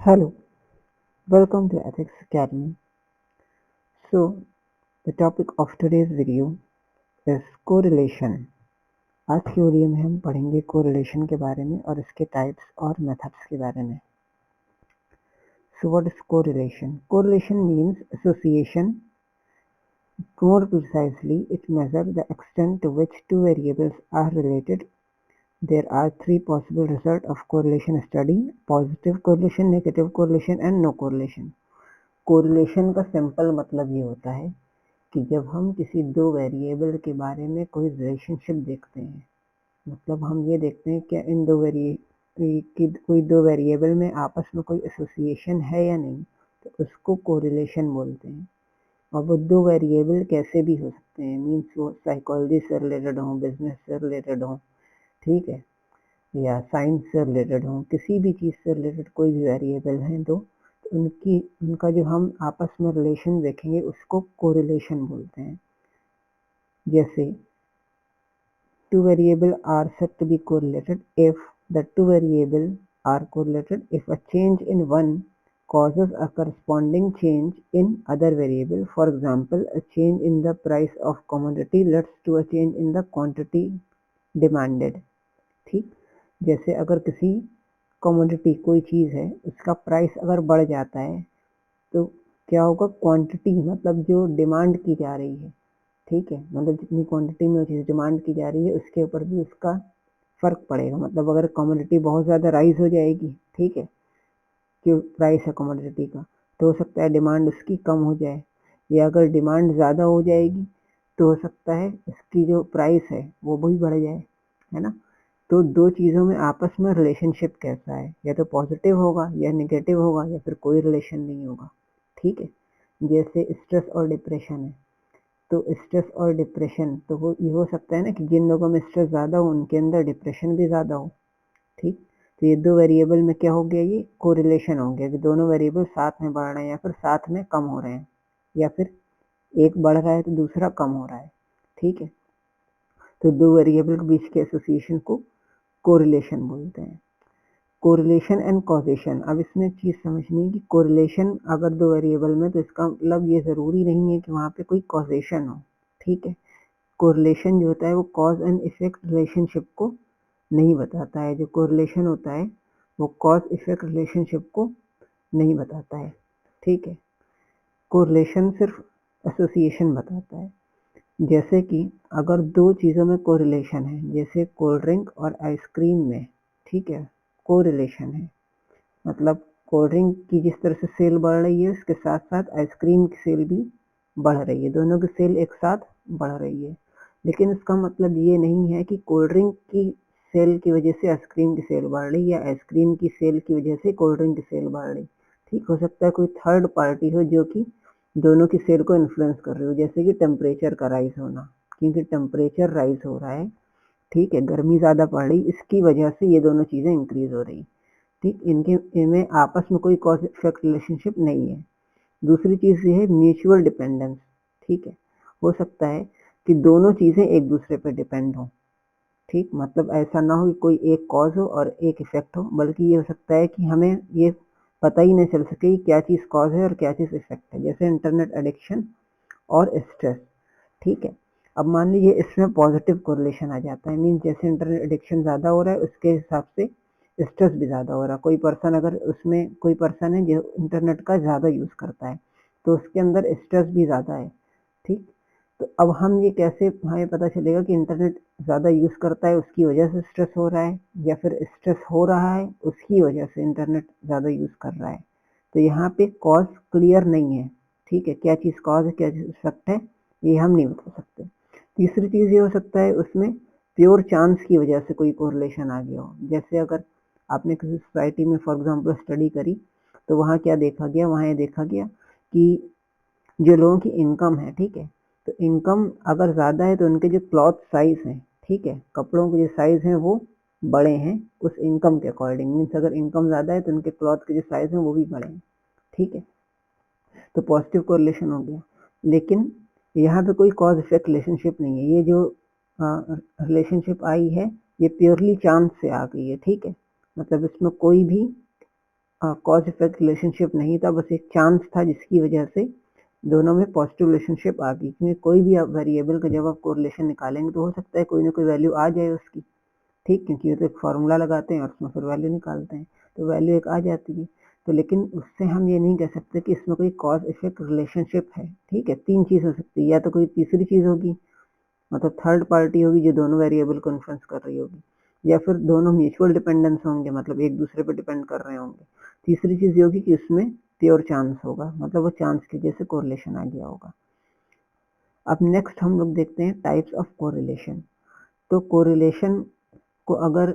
Hello, welcome to Ethics Academy. So, the topic of today's video is correlation. आज की video में हम पढ़ेंगे correlation के बारे में और इसके types और methods के बारे में. So, what is correlation? Correlation means association. More precisely, it measures the extent to which two variables are related. There are three possible results of correlation study: positive correlation, negative correlation and no correlation. Correlation का simple मतलब ये होता है कि जब हम किसी दो वेरिएबल के बारे में कोई रिलेशनशिप देखते हैं, मतलब हम ये देखते हैं क्या इन कोई दो वेरिएबल में आपस में कोई एसोसिएशन है या नहीं, तो उसको कोरिलेशन बोलते हैं. और वो दो वेरिएबल कैसे भी हो सकते हैं, मीन्स वो साइकोलॉजी से रिलेटेड हो, बिजनेस से रिलेटेड हो, ठीक है, या साइंस से रिलेटेड हो, किसी भी चीज़ से रिलेटेड कोई भी वेरिएबल हैं तो उनका जो हम आपस में रिलेशन देखेंगे उसको कोरिलेशन बोलते हैं. जैसे two variables are said to be correlated if the two variables are correlated if a change in one causes a corresponding change in other variable. For example, a change in the price of commodity leads to a change in the quantity demanded. ठीक, जैसे अगर किसी commodity कोई चीज़ है उसका price अगर बढ़ जाता है तो क्या होगा, क्वांटिटी मतलब जो डिमांड की जा रही है, ठीक है, मतलब जितनी क्वांटिटी में वो चीज़ डिमांड की जा रही है उसके ऊपर भी उसका फ़र्क पड़ेगा. मतलब अगर कमोडिटी बहुत ज़्यादा राइज हो जाएगी, ठीक है, जो प्राइस है कमोडिटी का, तो हो सकता है डिमांड उसकी कम हो जाए, या अगर डिमांड ज़्यादा हो जाएगी तो हो सकता है इसकी जो प्राइस है वो भी बढ़ जाए, है ना. तो दो चीज़ों में आपस में रिलेशनशिप कैसा है, या तो पॉजिटिव होगा या नेगेटिव होगा या फिर कोई रिलेशन नहीं होगा, ठीक है. जैसे स्ट्रेस और डिप्रेशन है, तो स्ट्रेस और डिप्रेशन तो वो ये हो सकता है ना कि जिन लोगों में स्ट्रेस ज़्यादा हो उनके अंदर डिप्रेशन भी ज़्यादा हो, ठीक. तो ये दो वेरिएबल में क्या हो गया, ये कोरिलेशन हो गया कि दोनों वेरिएबल साथ में बढ़ रहे हैं या फिर साथ में कम हो रहे हैं, या फिर एक बढ़ रहा है तो दूसरा कम हो रहा है, ठीक है. तो दो वेरिएबल के बीच के एसोसिएशन को कोरिलेशन बोलते हैं. Correlation and causation. अब इसमें एक चीज़ समझनी है कि कोरिलेशन अगर दो वेरिएबल में, तो इसका मतलब ये ज़रूरी नहीं है कि वहाँ पे कोई कॉजेशन हो, ठीक है. कोरिलेशन जो होता है वो कॉज एंड इफेक्ट रिलेशनशिप को नहीं बताता है. जो कोरिलेशन होता है वो कॉज इफेक्ट रिलेशनशिप को नहीं बताता है, ठीक है. कोरिलेशन सिर्फ एसोसिएशन बताता है. जैसे कि अगर दो चीज़ों में कोरिलेशन है, जैसे कोल्ड ड्रिंक और आइसक्रीम में, ठीक है, कोरिलेशन है, मतलब कोल्ड ड्रिंक की जिस तरह से सेल बढ़ रही है उसके साथ साथ आइसक्रीम की सेल भी बढ़ रही है, दोनों की सेल एक साथ बढ़ रही है. लेकिन इसका मतलब ये नहीं है कि कोल्ड ड्रिंक की सेल की वजह से आइसक्रीम की सेल बढ़ रही या आइसक्रीम की सेल की वजह से कोल्ड ड्रिंक की सेल बढ़ रही, ठीक. हो सकता है कोई थर्ड पार्टी हो जो कि दोनों की सेल को इन्फ्लुएंस कर रही हो, जैसे कि टेम्परेचर का राइज होना, क्योंकि टेम्परेचर राइज हो रहा है, ठीक है, गर्मी ज़्यादा पड़ रही, इसकी वजह से ये दोनों चीज़ें इंक्रीज हो रही, ठीक. इनमें आपस में कोई कॉज इफेक्ट रिलेशनशिप नहीं है. दूसरी चीज़ ये है म्यूचुअल डिपेंडेंस, ठीक है. हो सकता है कि दोनों चीज़ें एक दूसरे पर डिपेंड हो, ठीक. मतलब ऐसा ना हो कि कोई एक कॉज हो और एक इफेक्ट हो, बल्कि ये हो सकता है कि हमें ये पता ही नहीं चल सके कि क्या चीज़ कॉज है और क्या चीज़ इफेक्ट है, जैसे इंटरनेट एडिक्शन और स्ट्रेस, ठीक है. अब मान लीजिए इसमें पॉजिटिव कोरिलेशन आ जाता है, मीन जैसे इंटरनेट एडिक्शन ज़्यादा हो रहा है उसके हिसाब से स्ट्रेस भी ज़्यादा हो रहा है. कोई पर्सन अगर उसमें कोई पर्सन है जो इंटरनेट का ज़्यादा यूज़ करता है तो उसके अंदर स्ट्रेस भी ज़्यादा है, ठीक. तो अब हम ये कैसे हमें पता चलेगा कि इंटरनेट ज़्यादा यूज़ करता है उसकी वजह से स्ट्रेस हो रहा है, या फिर स्ट्रेस हो रहा है उसकी वजह से इंटरनेट ज़्यादा यूज़ कर रहा है. तो यहाँ पे कॉज क्लियर नहीं है, ठीक है, क्या चीज़ कॉज है क्या चीज़ इफेक्ट है ये हम नहीं बता सकते. तीसरी चीज़ ये हो सकता है उसमें प्योर चांस की वजह से कोई कोरिलेशन आ गया हो. जैसे अगर आपने किसी सोसाइटी में फॉर एग्जांपल स्टडी करी तो वहाँ क्या देखा गया, वहाँ ये देखा गया कि जो लोगों की इनकम है, ठीक है, तो इनकम अगर ज़्यादा है तो उनके जो क्लॉथ साइज़ हैं, ठीक है, कपड़ों के जो साइज़ हैं वो बड़े हैं उस इनकम के अकॉर्डिंग, मीन्स अगर इनकम ज़्यादा है तो उनके क्लॉथ के जो साइज़ हैं वो भी बड़े हैं, ठीक है. तो पॉजिटिव कोरिलेशन हो गया. लेकिन यहाँ पे कोई कॉज इफेक्ट रिलेशनशिप नहीं है. ये जो रिलेशनशिप आई है ये प्योरली चांस से आ गई है, ठीक है. मतलब इसमें कोई भी कॉज इफेक्ट रिलेशनशिप नहीं था, बस एक चांस था जिसकी वजह से दोनों में पॉजिटिव रिलेशनशिप आ गई। क्योंकि कोई भी वेरिएबल का जब आप कोरिलेशन निकालेंगे तो हो सकता है कोई ना कोई वैल्यू आ जाए उसकी, ठीक, क्योंकि तो एक फार्मूला लगाते हैं और उसमें फिर वैल्यू निकालते हैं, तो वैल्यू एक आ जाती है। तो लेकिन उससे हम ये नहीं कह सकते कि इसमें कोई कॉज इफेक्ट रिलेशनशिप है, ठीक है। तीन चीज हो सकती है, या तो कोई तीसरी चीज होगी, मतलब थर्ड पार्टी होगी जो दोनों वेरिएबल को इन्फ्लुएंस कर रही होगी, या फिर दोनों म्यूचुअल डिपेंडेंस होंगे, मतलब एक दूसरे पर डिपेंड कर रहे होंगे। तीसरी चीज ये होगी कि उसमें प्योर चांस होगा, मतलब वो चांस की वजह से कोरिलेशन आ गया होगा। अब नेक्स्ट हम लोग देखते हैं टाइप्स ऑफ कोरिलेशन। तो कोरिलेशन को अगर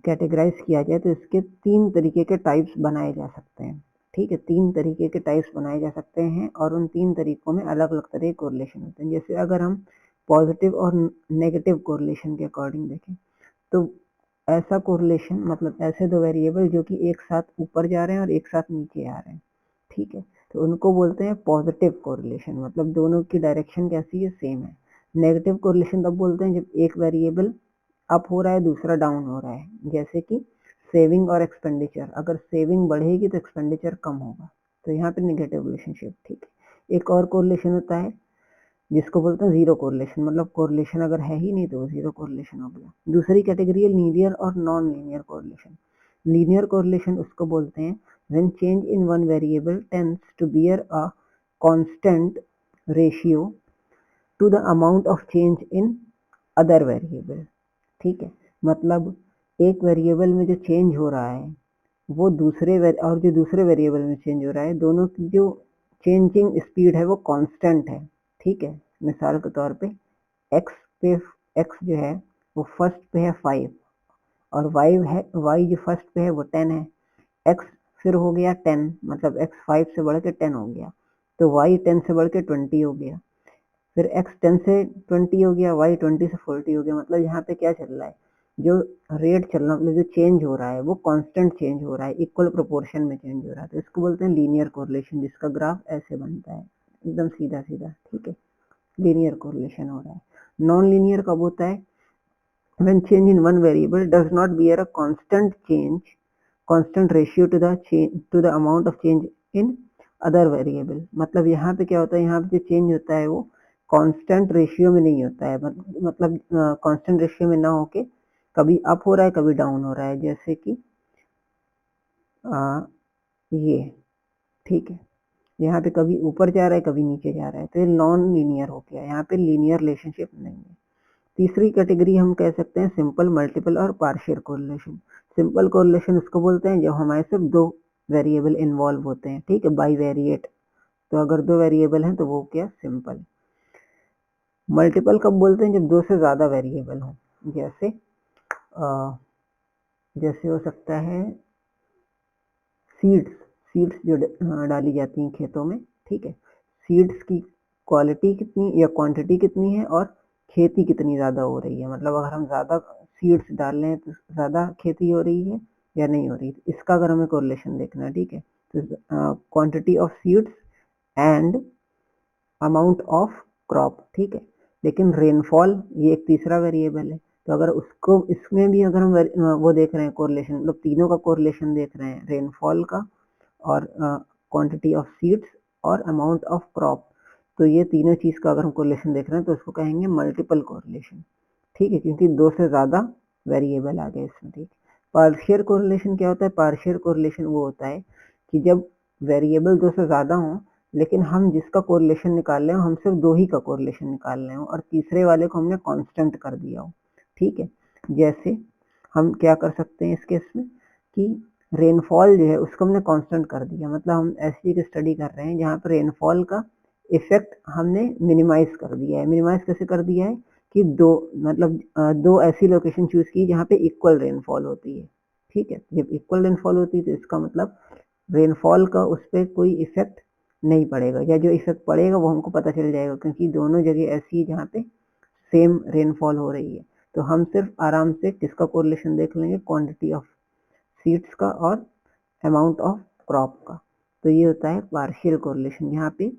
कैटेगराइज किया जाए तो इसके तीन तरीके के टाइप्स बनाए जा सकते हैं, ठीक है। तीन तरीके के टाइप्स बनाए जा सकते हैं और उन तीन तरीकों में अलग अलग तरह के कोरिलेशन होते हैं। जैसे अगर हम पॉजिटिव और नेगेटिव कोरिलेशन के अकॉर्डिंग देखें तो ऐसा कोरिलेशन, मतलब ऐसे दो वेरिएबल जो कि एक साथ ऊपर जा रहे हैं और एक साथ नीचे आ रहे हैं, ठीक है, तो उनको बोलते हैं पॉजिटिव कोरिलेशन, मतलब दोनों की डायरेक्शन कैसी है, सेम है। नेगेटिव कोरिलेशन तब बोलते हैं जब एक वेरिएबल अप हो रहा है दूसरा डाउन हो रहा है, जैसे कि सेविंग और एक्सपेंडिचर, अगर सेविंग बढ़ेगी तो एक्सपेंडिचर कम होगा, तो यहाँ पे नेगेटिव रिलेशनशिप, ठीक है। एक और कोरिलेशन होता है जिसको बोलते हैं जीरो कोरिलेशन, मतलब कोरिलेशन अगर है ही नहीं तो वो जीरो कोरिलेशन हो गया। दूसरी कैटेगरी है लीनियर और non linear correlation. Linear correlation उसको बोलते हैं when change in one variable tends to bear a constant ratio to the amount of change in other variable, ठीक है। मतलब एक वेरिएबल में जो चेंज हो रहा है वो दूसरे और जो दूसरे वेरिएबल में चेंज हो रहा है, दोनों की जो चेंजिंग स्पीड है वो कांस्टेंट है, ठीक है। मिसाल के तौर पे x पे, x जो है वो फर्स्ट पे है 5 और y जो फर्स्ट पे है वो 10 है। x फिर हो गया 10, मतलब x 5 से बढ़ के 10 हो गया, तो y 10 से बढ़ के 20 हो गया, फिर x 10 से 20 हो गया, y 20 से 40 हो गया। मतलब यहाँ पे क्या चल रहा है, जो रेट चल रहा है, मतलब जो चेंज हो रहा है वो कांस्टेंट चेंज हो रहा है, इक्वल प्रोपोर्शन में चेंज हो रहा है, तो इसको बोलते हैं लीनियर कोरिलेशन, जिसका ग्राफ ऐसे बनता है, एकदम सीधा सीधा, ठीक है। लीनियर कोरिलेशन हो रहा है। नॉन लीनियर कब होता है, when change in one variable does not bear a constant ratio to the amount of change in other variable। मतलब यहाँ पे क्या होता है, यहाँ पे जो चेंज होता है वो कांस्टेंट रेशियो में नहीं होता है, मतलब कांस्टेंट रेशियो में ना होके कभी अप हो रहा है कभी डाउन हो रहा है, जैसे कि ये, ठीक है, यहाँ पे कभी ऊपर जा रहा है कभी नीचे जा रहा है, तो ये नॉन लीनियर हो गया, यहाँ पे लीनियर रिलेशनशिप नहीं है। तीसरी कैटेगरी हम कह सकते हैं सिंपल, मल्टीपल और पार्शियल कोरिलेशन। सिंपल कोरिलेशन उसको बोलते हैं जब हमारे सिर्फ दो वेरिएबल इन्वॉल्व होते हैं, ठीक है, बाई वेरिएट, तो अगर दो वेरिएबल हैं तो वो क्या, सिंपल। मल्टीपल कब बोलते हैं, जब दो से ज्यादा वेरिएबल हो, जैसे जैसे हो सकता है सीड्स जो डाली जाती हैं खेतों में, ठीक है, सीड्स की क्वालिटी कितनी या क्वांटिटी कितनी है और खेती कितनी ज़्यादा हो रही है, मतलब अगर हम ज़्यादा सीड्स डाल रहे हैं तो ज़्यादा खेती हो रही है या नहीं हो रही, तो इसका अगर हमें कोरिलेशन देखना है, ठीक है, तो quantity of seeds and amount of crop, ठीक है। लेकिन रेनफॉल ये एक तीसरा वेरिएबल है, तो अगर उसको इसमें भी अगर हम वो देख रहे हैं कोरिलेशन, मतलब तीनों का कोरिलेशन देख रहे हैं, रेनफॉल का और क्वांटिटी ऑफ सीड्स और अमाउंट ऑफ क्रॉप, तो ये तीनों चीज का अगर हम कोरिलेशन देख रहे हैं तो उसको कहेंगे मल्टीपल कोरिलेशन, ठीक है, क्योंकि दो से ज्यादा वेरिएबल आ गए इसमें, ठीक। पार्शियल कोरिलेशन क्या होता है, पार्शियल कोरिलेशन वो होता है कि जब वेरिएबल दो से ज्यादा हों लेकिन हम जिसका कोरिलेशन निकाल रहे हो हम सिर्फ दो ही का कोरिलेशन निकाल रहे हो और तीसरे वाले को हमने कांस्टेंट कर दिया हो, ठीक है। जैसे हम क्या कर सकते हैं इस केस में कि रेनफॉल जो है उसको हमने कांस्टेंट कर दिया, मतलब हम ऐसी एक स्टडी कर रहे हैं जहाँ पर रेनफॉल का इफेक्ट हमने मिनिमाइज कर दिया है। मिनिमाइज कैसे कर दिया है कि दो, मतलब दो ऐसी लोकेशन चूज की जहाँ पे इक्वल रेनफॉल होती है, ठीक है। जब इक्वल रेनफॉल होती है तो इसका मतलब रेनफॉल का उस पर कोई इफेक्ट नहीं पड़ेगा, या जो इफेक्ट पड़ेगा वो हमको पता चल जाएगा, क्योंकि दोनों जगह ऐसी है जहाँ पे सेम रेनफॉल हो रही है। तो हम सिर्फ आराम से किसका कोरिलेशन देख लेंगे, क्वांटिटी ऑफ सीड्स का और अमाउंट ऑफ क्रॉप का। तो ये होता है पार्शियल कोरिलेशन, यहाँ पे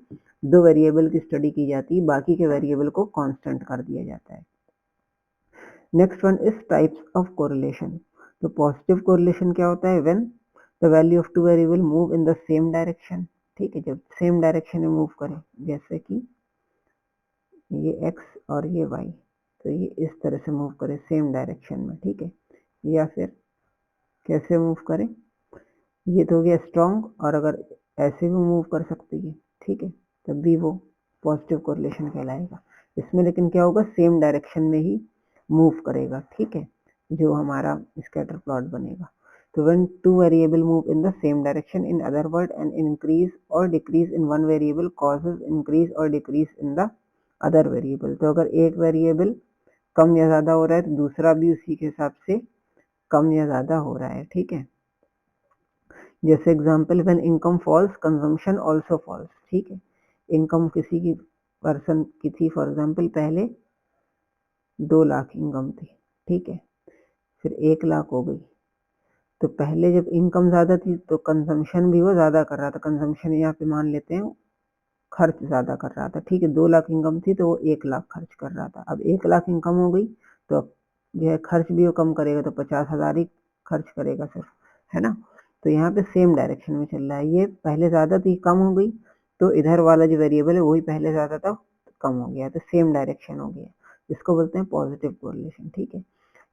दो वेरिएबल की स्टडी की जाती है, बाकी के वेरिएबल को कांस्टेंट कर दिया जाता है। Next one is types of correlation. तो पॉजिटिव कोरिलेशन क्या होता है, when the value of to variable move in the same direction, ठीक है, जब सेम डायरेक्शन में मूव करें, जैसे कि ये x और ये y, तो ये इस तरह से मूव करे सेम डायरेक्शन में, ठीक है, या फिर कैसे मूव करें, ये तो हो गया स्ट्रॉन्ग, और अगर ऐसे भी मूव कर सकती है, ठीक है, तब भी वो पॉजिटिव कोरिलेशन कहलाएगा। इसमें लेकिन क्या होगा, सेम डायरेक्शन में ही मूव करेगा, ठीक है, जो हमारा स्कैटर प्लॉट बनेगा। तो when two variable move in the same direction, in other word an increase और decrease in one variable causes increase और decrease in the other variable. तो अगर एक वेरिएबल कम या ज्यादा हो रहा है तो दूसरा भी उसी के हिसाब से कम या ज्यादा हो रहा है, ठीक है। जैसे example, when income falls consumption also falls, ठीक है, इनकम किसी की पर्सन की थी, फॉर एग्जाम्पल पहले 2 लाख इनकम थी, ठीक है, फिर 1 लाख हो गई, तो पहले जब इनकम ज्यादा थी तो कंजम्पशन भी वो ज्यादा कर रहा था, कंजम्पशन यहाँ पे मान लेते हैं खर्च ज्यादा कर रहा था, ठीक है, 2 लाख इनकम थी तो वो 1 लाख खर्च कर रहा था। अब 1 लाख इनकम हो गई तो अब जो है खर्च भी वो कम करेगा, तो 50,000 ही खर्च करेगा सिर्फ, है ना। तो यहाँ पे सेम डायरेक्शन में चल रहा है, ये पहले ज्यादा थी कम हो गई, तो इधर वाला जो वेरिएबल है वही पहले ज्यादा था कम हो गया, तो सेम डायरेक्शन हो गया, जिसको बोलते हैं पॉजिटिव कोरिलेशन, ठीक है।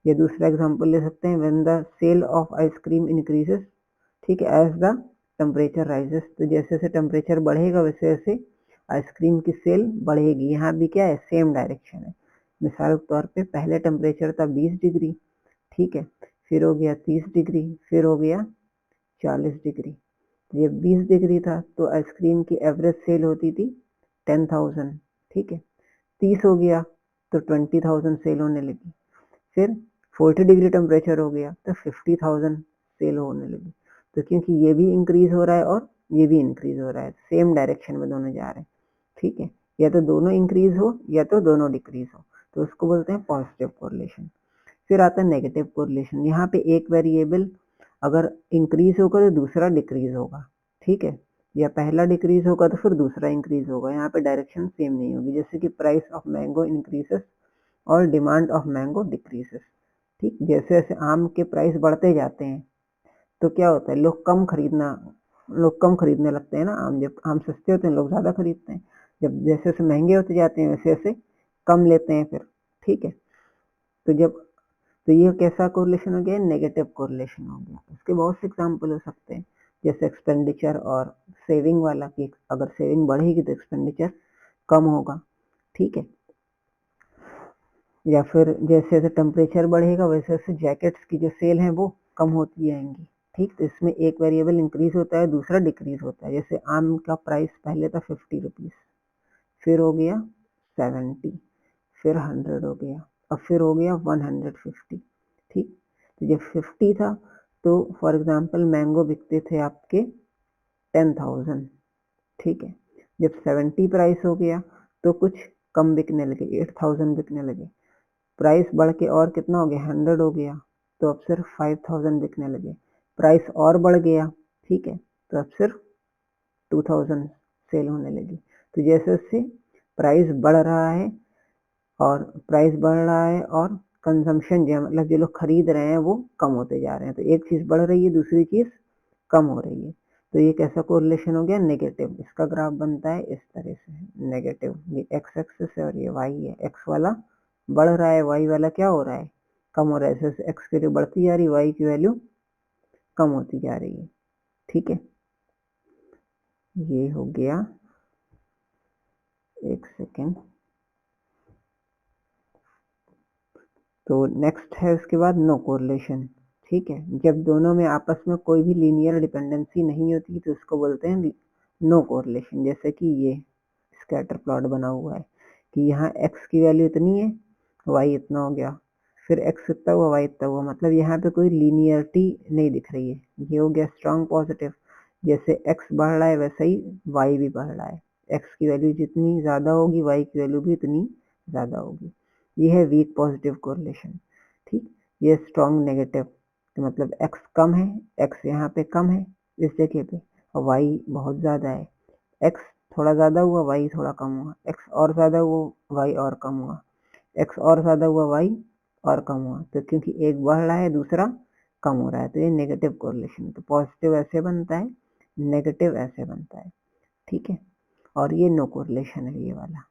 ये दूसरा एग्जाम्पल ले सकते हैं, when the sale of ice cream increases, ठीक है, एज द टेम्परेचर राइजेस, तो जैसे जैसे टेम्परेचर बढ़ेगा वैसे वैसे आइसक्रीम की सेल बढ़ेगी। यहाँ भी क्या है, सेम डायरेक्शन है। मिसाल के तौर पे पहले टेम्परेचर था 20 डिग्री, ठीक है, फिर हो गया 30 डिग्री, फिर हो गया 40 डिग्री। ये 20 डिग्री था तो आइसक्रीम की एवरेज सेल होती थी 10,000, ठीक है, 30 हो गया तो 20,000 सेल होने लगी, फिर 40 डिग्री टेम्परेचर हो गया तो 50,000 सेल होने लगी। तो क्योंकि ये भी इंक्रीज हो रहा है और ये भी इंक्रीज हो रहा है, सेम डायरेक्शन में दोनों जा रहे हैं, ठीक है, या तो दोनों इंक्रीज हो या तो दोनों डिक्रीज हो, तो उसको बोलते हैं पॉजिटिव कोरिलेशन। फिर आता है नेगेटिव कोरिलेशन, यहाँ पे एक वेरिएबल अगर इंक्रीज होगा तो दूसरा डिक्रीज होगा, ठीक है, या पहला डिक्रीज होगा तो फिर दूसरा इंक्रीज होगा, यहाँ पे डायरेक्शन सेम नहीं होगी, जैसे कि प्राइस ऑफ मैंगो इंक्रीजेस और डिमांड ऑफ मैंगो डिक्रीजेस, ठीक, जैसे जैसे आम के प्राइस बढ़ते जाते हैं तो क्या होता है, लोग कम खरीदने लगते हैं ना आम, जब आम सस्ते होते हैं लोग ज्यादा खरीदते हैं, जब जैसे जैसे महंगे होते जाते हैं वैसे वैसे कम लेते हैं फिर, ठीक है। तो जब तो ये कैसा कोरिलेशन हो गया, नेगेटिव कोरिलेशन हो गया। इसके बहुत से एग्जाम्पल हो सकते हैं, जैसे एक्सपेंडिचर और सेविंग वाला, कि अगर सेविंग बढ़ेगी तो एक्सपेंडिचर कम होगा, ठीक है, या फिर जैसे जैसे टेम्परेचर बढ़ेगा वैसे वैसे जैकेट्स की जो सेल है वो कम होती जाएंगी, ठीक। तो इसमें एक वेरिएबल इंक्रीज होता है दूसरा डिक्रीज होता है, जैसे आम का प्राइस पहले था 50 रुपीज, फिर हो गया 70, फिर 100 हो गया, अब फिर हो गया 150, ठीक। तो जब 50 था तो फॉर एग्जाम्पल मैंगो बिकते थे आपके 10,000, ठीक है, जब 70 प्राइस हो गया तो कुछ कम बिकने लगे, 8,000 बिकने लगे, प्राइस बढ़ के और कितना हो गया, 100 हो गया, तो अब सिर्फ 5,000 बिकने लगे, प्राइस और बढ़ गया, ठीक है, तो अब सिर्फ 2,000 सेल होने लगी। तो जैसे जैसे प्राइस बढ़ रहा है और कंजम्पशन जो मतलब जो लोग खरीद रहे हैं वो कम होते जा रहे हैं, तो एक चीज बढ़ रही है दूसरी चीज कम हो रही है, तो ये कैसा कोरिलेशन हो गया, नेगेटिव। इसका ग्राफ बनता है इस तरह से नेगेटिव, ये एक्स एक्सिस है और ये वाई है, एक्स वाला बढ़ रहा है, वाई वाला क्या हो रहा है, कम हो रहा है, जैसे एक्स की वैल्यू बढ़ती जा रही है वाई की वैल्यू कम होती जा रही है, ठीक है। ये हो गया, एक सेकेंड, तो नेक्स्ट है उसके बाद नो कोरिलेशन, ठीक है, जब दोनों में आपस में कोई भी लीनियर डिपेंडेंसी नहीं होती तो उसको बोलते हैं नो कोरिलेशन। जैसे कि ये स्कैटर प्लॉट बना हुआ है कि यहाँ x की वैल्यू इतनी है, y इतना हो गया, फिर x इतना हुआ y इतना हुआ, मतलब यहाँ पे कोई लीनियरिटी नहीं दिख रही है, ये हो गया स्ट्रॉन्ग पॉजिटिव। जैसे x बढ़ रहा है वैसे ही y भी बढ़ रहा है, x की वैल्यू जितनी ज्यादा होगी y की वैल्यू भी उतनी ज्यादा होगी, ये है वीक पॉजिटिव कोरिलेशन, ठीक। ये स्ट्रॉन्ग नेगेटिव, तो मतलब x कम है, x यहाँ पे कम है इस जगह पे, और y बहुत ज्यादा है, x थोड़ा ज्यादा हुआ y थोड़ा कम हुआ, x और ज्यादा हुआ y और कम हुआ, x और ज्यादा हुआ y और कम हुआ, तो क्योंकि एक बढ़ रहा है दूसरा कम हो रहा है, तो ये नेगेटिव कोरिलेशन है। तो पॉजिटिव ऐसे बनता है, नेगेटिव ऐसे बनता है, ठीक है। और ये नो कोरिलेशन है ये वाला,